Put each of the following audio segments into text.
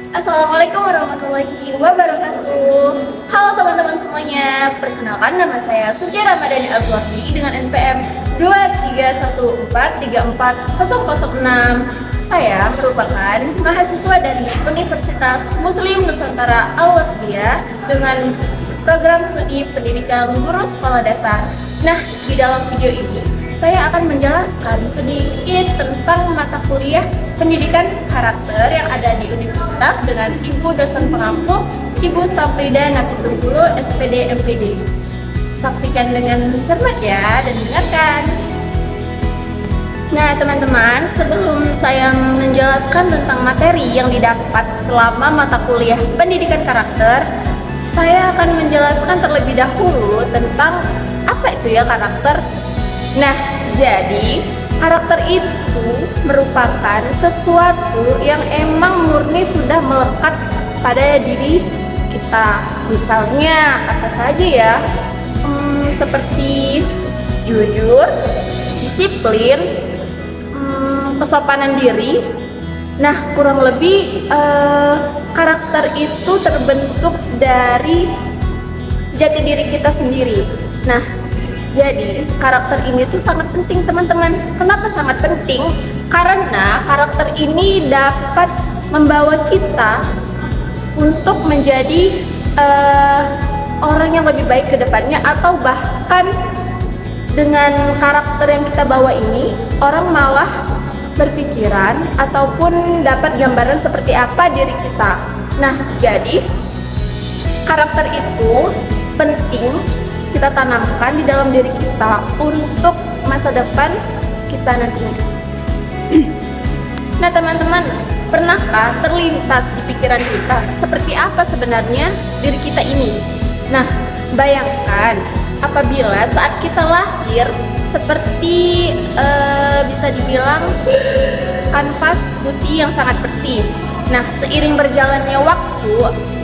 Assalamualaikum warahmatullahi wabarakatuh. Halo teman-teman semuanya, perkenalkan nama saya Suci Ramadhani Azwardi dengan NPM 231434006. Saya merupakan mahasiswa dari Universitas Muslim Nusantara Al-Wasbiyah dengan program studi pendidikan guru sekolah dasar. Nah, di dalam video ini saya akan menjelaskan sedikit tentang mata kuliah pendidikan karakter yang ada di universitas dengan Ibu dosen pengampu, Ibu Safrida Nafitul Guru, SPD MPD. Saksikan dengan cermat ya dan dengarkan. Nah teman-teman, sebelum saya menjelaskan tentang materi yang didapat selama mata kuliah pendidikan karakter, saya akan menjelaskan terlebih dahulu tentang apa itu ya karakter. Nah, jadi karakter itu merupakan sesuatu yang emang murni sudah melekat pada diri kita. Misalnya apa saja ya? Seperti jujur, disiplin, kesopanan diri. Nah, kurang lebih karakter itu terbentuk dari jati diri kita sendiri. Nah, jadi karakter ini tuh sangat penting teman-teman. Kenapa sangat penting? Karena karakter ini dapat membawa kita untuk menjadi orang yang lebih baik ke depannya, atau bahkan dengan karakter yang kita bawa ini orang malah berpikiran ataupun dapat gambaran seperti apa diri kita. Nah, jadi karakter itu penting kita tanamkan di dalam diri kita untuk masa depan kita nantinya. Nah teman-teman, pernahkah terlintas di pikiran kita seperti apa sebenarnya diri kita ini? Nah, bayangkan apabila saat kita lahir seperti bisa dibilang kanvas putih yang sangat bersih. Nah, seiring berjalannya waktu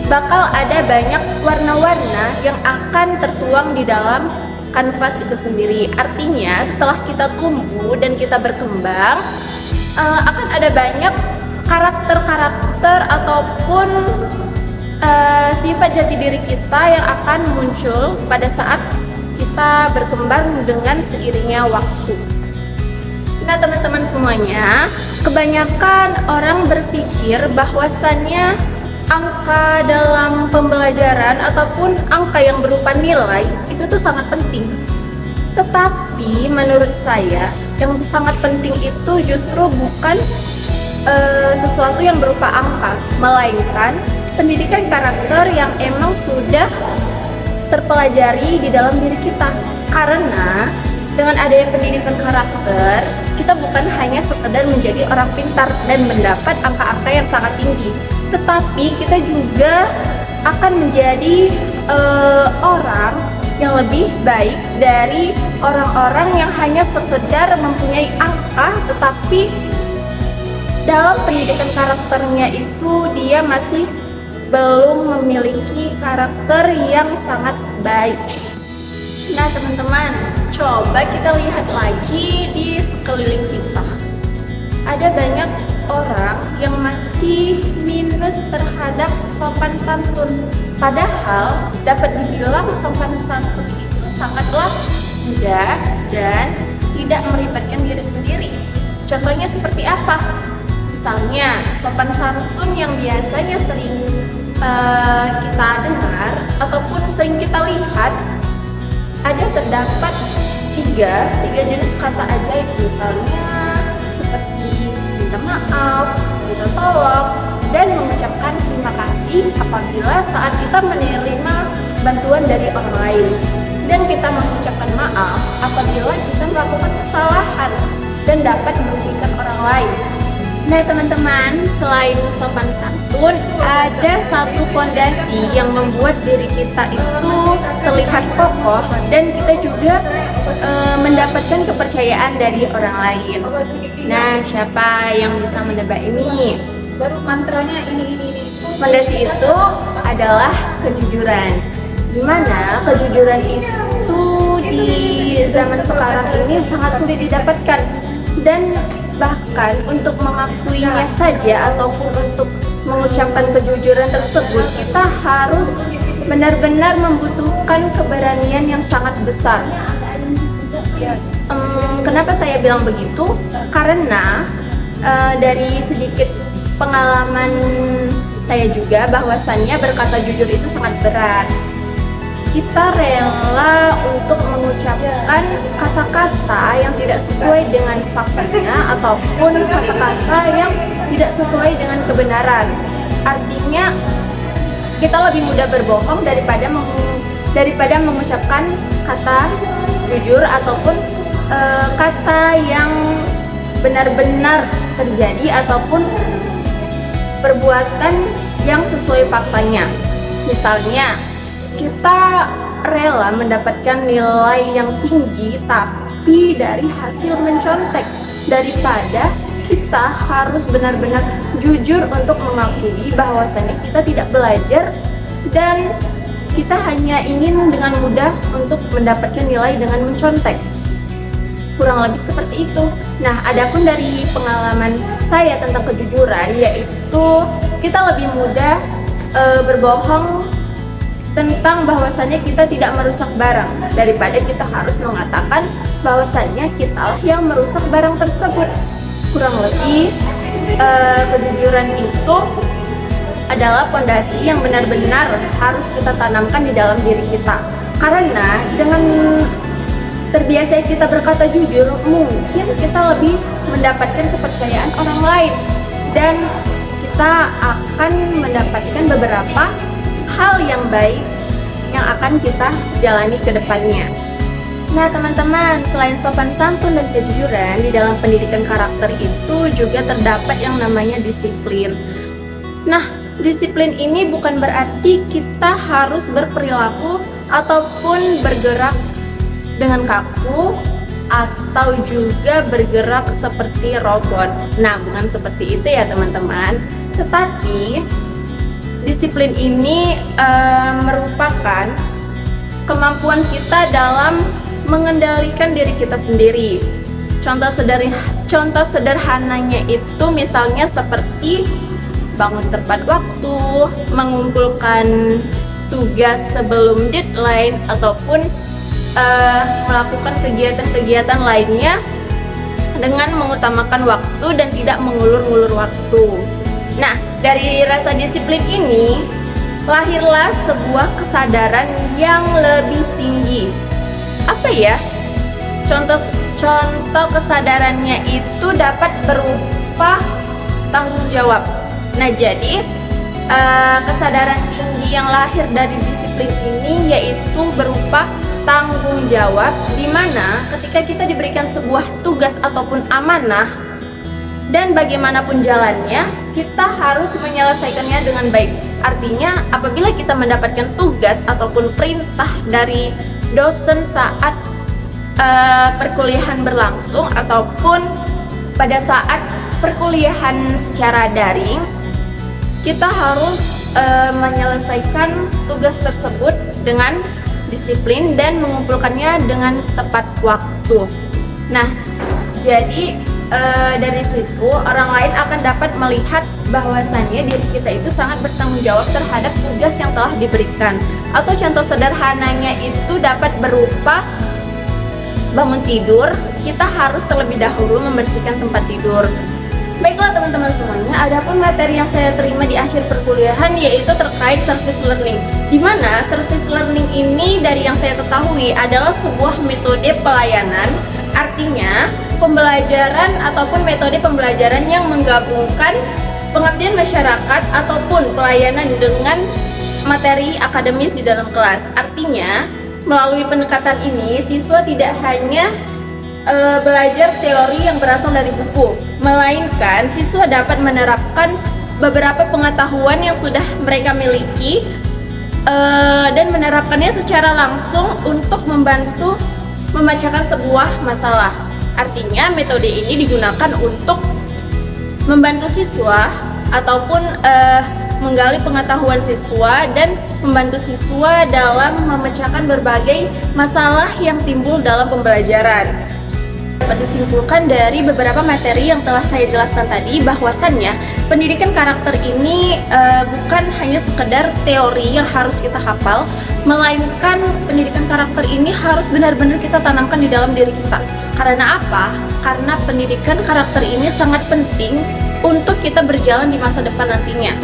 bakal ada banyak warna-warna yang akan tertuang di dalam kanvas itu sendiri. Artinya setelah kita tumbuh dan kita berkembang, akan ada banyak karakter-karakter ataupun sifat jati diri kita yang akan muncul pada saat kita berkembang dengan seiringnya waktu. Nah teman-teman semuanya, kebanyakan orang berpikir bahwasannya angka dalam pembelajaran ataupun angka yang berupa nilai itu tuh sangat penting. Tetapi menurut saya yang sangat penting itu justru bukan sesuatu yang berupa angka, melainkan pendidikan karakter yang emang sudah terpelajari di dalam diri kita. Karena dengan adanya pendidikan karakter, kita bukan hanya sekedar menjadi orang pintar dan mendapat angka-angka yang sangat tinggi, tetapi kita juga akan menjadi orang yang lebih baik dari orang-orang yang hanya sekedar mempunyai angka, tetapi dalam pendidikan karakternya itu dia masih belum memiliki karakter yang sangat baik. Nah teman-teman, coba kita lihat lagi di sekeliling kita. Ada banyak orang yang masih minus terhadap sopan santun. Padahal dapat dibilang sopan santun itu sangatlah mudah dan tidak melibatkan diri sendiri. Contohnya seperti apa? Misalnya sopan santun yang biasanya sering kita dengar ataupun sering kita lihat, ada terdapat tiga jenis kata ajaib. Misalnya seperti minta maaf, minta tolong, dan mengucapkan terima kasih apabila saat kita menerima bantuan dari orang lain, dan kita mengucapkan maaf apabila kita melakukan kesalahan dan dapat merugikan orang lain. Nah teman-teman, selain sopan santun, ada satu fondasi yang membuat diri kita itu terlihat kokoh dan kita juga mendapatkan kepercayaan dari orang lain. Nah, siapa yang bisa menebak ini? Baru mantranya ini. Fondasi itu adalah kejujuran. Dimana kejujuran itu di zaman sekarang ini sangat sulit didapatkan, dan bahkan untuk mengakuinya saja ataupun untuk mengucapkan kejujuran tersebut, kita harus benar-benar membutuhkan keberanian yang sangat besar. Kenapa saya bilang begitu? Karena dari sedikit pengalaman saya juga, bahwasannya berkata jujur itu sangat berat. Kita rela untuk mengucapkan kata-kata yang tidak sesuai dengan faktanya ataupun kata-kata yang tidak sesuai dengan kebenaran. Artinya kita lebih mudah berbohong daripada mengucapkan kata jujur ataupun kata yang benar-benar terjadi ataupun perbuatan yang sesuai faktanya. Misalnya, kita rela mendapatkan nilai yang tinggi tapi dari hasil mencontek, daripada kita harus benar-benar jujur untuk mengakui bahwasannya kita tidak belajar dan kita hanya ingin dengan mudah untuk mendapatkan nilai dengan mencontek. Kurang lebih seperti itu. Nah, adapun dari pengalaman saya tentang kejujuran, yaitu kita lebih mudah berbohong tentang bahwasannya kita tidak merusak barang daripada kita harus mengatakan bahwasannya kita yang merusak barang tersebut. Kurang lebih kejujuran itu adalah fondasi yang benar-benar harus kita tanamkan di dalam diri kita. Karena dengan terbiasa kita berkata jujur, mungkin kita lebih mendapatkan kepercayaan orang lain dan kita akan mendapatkan beberapa hal yang baik yang akan kita jalani ke depannya. Nah teman-teman, selain sopan santun dan kejujuran, di dalam pendidikan karakter itu juga terdapat yang namanya disiplin. Nah, disiplin ini bukan berarti kita harus berperilaku ataupun bergerak dengan kaku atau juga bergerak seperti robot. Nah, bukan seperti itu ya teman-teman. Tetapi disiplin ini merupakan kemampuan kita dalam mengendalikan diri kita sendiri. Contoh sederhananya itu misalnya seperti bangun tepat waktu, mengumpulkan tugas sebelum deadline, ataupun melakukan kegiatan-kegiatan lainnya dengan mengutamakan waktu dan tidak mengulur-ngulur waktu. Nah, dari rasa disiplin ini lahirlah sebuah kesadaran yang lebih tinggi. Apa ya? Contoh kesadarannya itu dapat berupa tanggung jawab. Nah, jadi kesadaran tinggi yang lahir dari disiplin ini yaitu berupa tanggung jawab, di mana ketika kita diberikan sebuah tugas ataupun amanah dan bagaimanapun jalannya, kita harus menyelesaikannya dengan baik. Artinya, apabila kita mendapatkan tugas ataupun perintah dari dosen saat perkuliahan berlangsung ataupun pada saat perkuliahan secara daring, kita harus menyelesaikan tugas tersebut dengan disiplin dan mengumpulkannya dengan tepat waktu. Nah, jadi dari situ orang lain akan dapat melihat bahwasannya diri kita itu sangat bertanggung jawab terhadap tugas yang telah diberikan. Atau contoh sederhananya itu dapat berupa bangun tidur, kita harus terlebih dahulu membersihkan tempat tidur. Baiklah teman-teman semuanya, adapun materi yang saya terima di akhir perkuliahan yaitu terkait service learning, di mana service learning ini dari yang saya ketahui adalah sebuah metode pelayanan. Artinya pembelajaran ataupun metode pembelajaran yang menggabungkan pengabdian masyarakat ataupun pelayanan dengan materi akademis di dalam kelas. Artinya melalui pendekatan ini siswa tidak hanya belajar teori yang berasal dari buku, melainkan siswa dapat menerapkan beberapa pengetahuan yang sudah mereka miliki dan menerapkannya secara langsung untuk membantu memecahkan sebuah masalah. Artinya metode ini digunakan untuk membantu siswa ataupun menggali pengetahuan siswa dan membantu siswa dalam memecahkan berbagai masalah yang timbul dalam pembelajaran. dapat disimpulkan dari beberapa materi yang telah saya jelaskan tadi, bahwasannya pendidikan karakter ini bukan hanya sekedar teori yang harus kita hafal, melainkan pendidikan karakter ini harus benar-benar kita tanamkan di dalam diri kita. Karena apa? Karena pendidikan karakter ini sangat penting untuk kita berjalan di masa depan nantinya.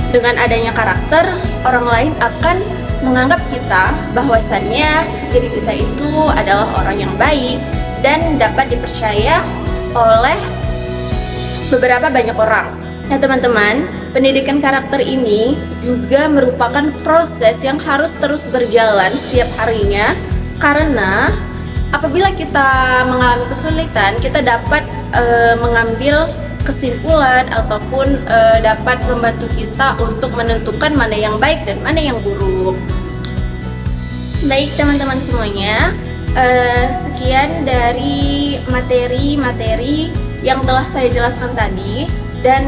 Dengan adanya karakter, orang lain akan menganggap kita bahwasannya diri kita itu adalah orang yang baik dan dapat dipercaya oleh beberapa banyak orang. Nah teman-teman, pendidikan karakter ini juga merupakan proses yang harus terus berjalan setiap harinya, karena apabila kita mengalami kesulitan, kita dapat mengambil kesimpulan ataupun dapat membantu kita untuk menentukan mana yang baik dan mana yang buruk. Baik teman-teman semuanya, sekian dari materi-materi yang telah saya jelaskan tadi, dan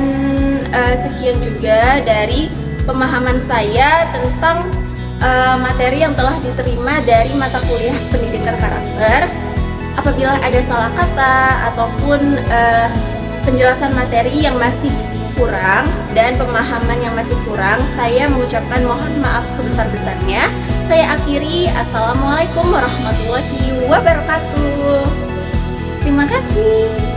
sekian juga dari pemahaman saya tentang materi yang telah diterima dari mata kuliah pendidikan karakter. Apabila ada salah kata ataupun penjelasan materi yang masih kurang dan pemahaman yang masih kurang, saya mengucapkan mohon maaf sebesar-besarnya. Saya akhiri, assalamualaikum warahmatullahi wabarakatuh. Terima kasih.